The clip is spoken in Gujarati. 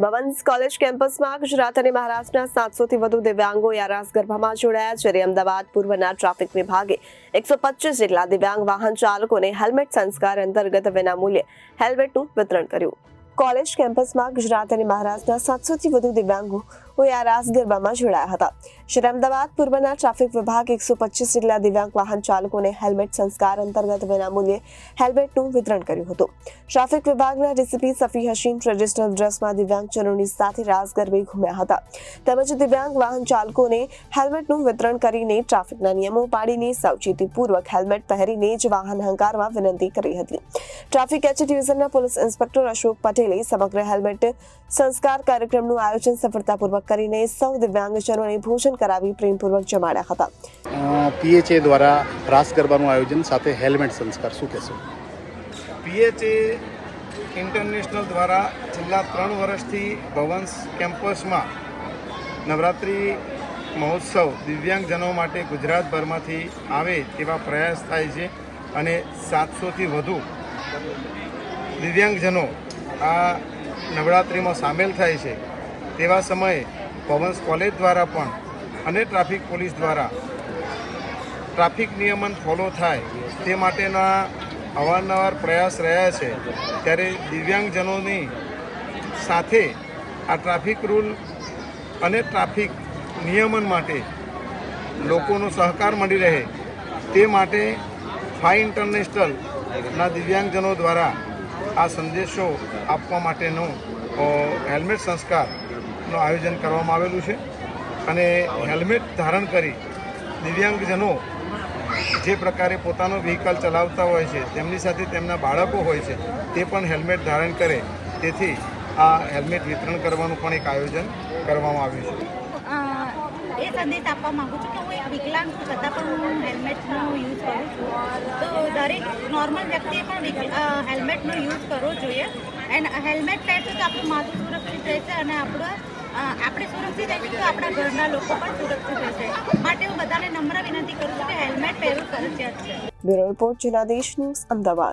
ભવન્સ કોલેજ કેમ્પસમાં ગુજરાત અને મહારાષ્ટ્રના 700થી વધુ દિવ્યાંગો આરાસ ગર્ભમાં જોડાયા. જ્યારે અમદાવાદ પૂર્વના ટ્રાફિક વિભાગે 125 જેટલા દિવ્યાંગ વાહન ચાલકોને હેલ્મેટ સંસ્કાર અંતર્ગત વિનામૂલ્યે હેલ્મેટનું વિતરણ કર્યું. કોલેજ કેમ્પસમાં ગુજરાત અને મહારાષ્ટ્રના 700થી વધુ દિવ્યાંગો આરાસ ગરબામાં જોડાયા હતા. જ્યારે અમદાવાદ પૂર્વના ટ્રાફિક વિભાગે 125 જેટલા દિવ્યાંગ વાહન ચાલકોને હેલ્મેટ સંસ્કાર અંતર્ગત વિનામૂલ્યે હેલ્મેટનું વિતરણ કર્યું હતું. ટ્રાફિક વિભાગના ડીસીપી સફી હસીન ટ્રેડિશનલ ડ્રેસમાં દિવ્યાંગજનોની સાથે રાસ ગરબે ઘૂમ્યા હતા. તેમજ દિવ્યાંગ વાહન ચાલકોને હેલ્મેટનું વિતરણ કરીને ટ્રાફિકના નિયમો પાડીને સાવચેતીપૂર્વક હેલ્મેટ પહેરીને જ વાહન હંકારવા વિનંતી કરી હતી. ટ્રાફિક એચ ડિવિઝનના પોલીસ ઇન્સ્પેક્ટર અશોક પટેલે સમગ્ર હેલ્મેટ સંસ્કાર કાર્યક્રમનું આયોજન સફળતાપૂર્વક કરીને સૌ દિવ્યાંગજનોને ભોજન કરાવી પ્રેમપૂર્વક જમાડ્યા હતા. પીએચએ દ્વારા રાસ ગરબાનું આયોજન સાથે હેલ્મેટ સંસ્કાર, શું કહેશો? પીએચએ ઇન્ટરનેશનલ દ્વારા છેલ્લા 3 વર્ષથી ભવન્સ કેમ્પસમાં નવરાત્રિ મહોત્સવ દિવ્યાંગજનો માટે ગુજરાતભરમાંથી આવે તેવા પ્રયાસ થાય છે અને 700થી વધુ દિવ્યાંગજનો આ નવરાત્રિમાં સામેલ થાય છે. તેવા સમયે ભવન્સ કોલેજ દ્વારા પણ અને ટ્રાફિક પોલીસ દ્વારા ટ્રાફિક નિયમન ફોલો થાય તે માટેના અવારનવાર પ્રયાસ રહ્યા છે. ત્યારે દિવ્યાંગજનોની સાથે આ ટ્રાફિક રૂલ અને ટ્રાફિક નિયમન માટે લોકોનો સહકાર મળી રહે તે માટે ફાઈ ઇન્ટરનેશનલના દિવ્યાંગજનો દ્વારા આ સંદેશો આપવા માટેનું હેલ્મેટ સંસ્કારનું આયોજન કરવામાં આવેલું છે. અને હેલ્મેટ ધારણ કરી દિવ્યાંગજનો જે પ્રકારે પોતાનો વ્હીકલ ચલાવતા હોય છે તેમની સાથે તેમના બાળકો હોય છે તે પણ હેલ્મેટ ધારણ કરે, તેથી આ હેલ્મેટ વિતરણ કરવાનું પણ એક આયોજન કરવામાં આવ્યું છે. એ સંદેશ આપવા માગું છું કે હું એક વિકલાંગ છું છતાં પણ હું હેલ્મેટનો યુઝ કરું છું. તો દરેક નોર્મલ વ્યક્તિએ પણ હેલ્મેટનો યુઝ કરવો જોઈએ. એન્ડ હેલ્મેટ પહેરશું તો આપણું માથું સુરક્ષિત રહેશે અને આપણે સુરક્ષિત રહીશું તો આપણા ઘરના લોકો પણ સુરક્ષિત રહેશે. માટે હું બધાને નમ્ર વિનંતી કરું છું કે હેલ્મેટ પહેરવું ફરજિયાત છે. Bureau report Janadesh news, Ahmedabad.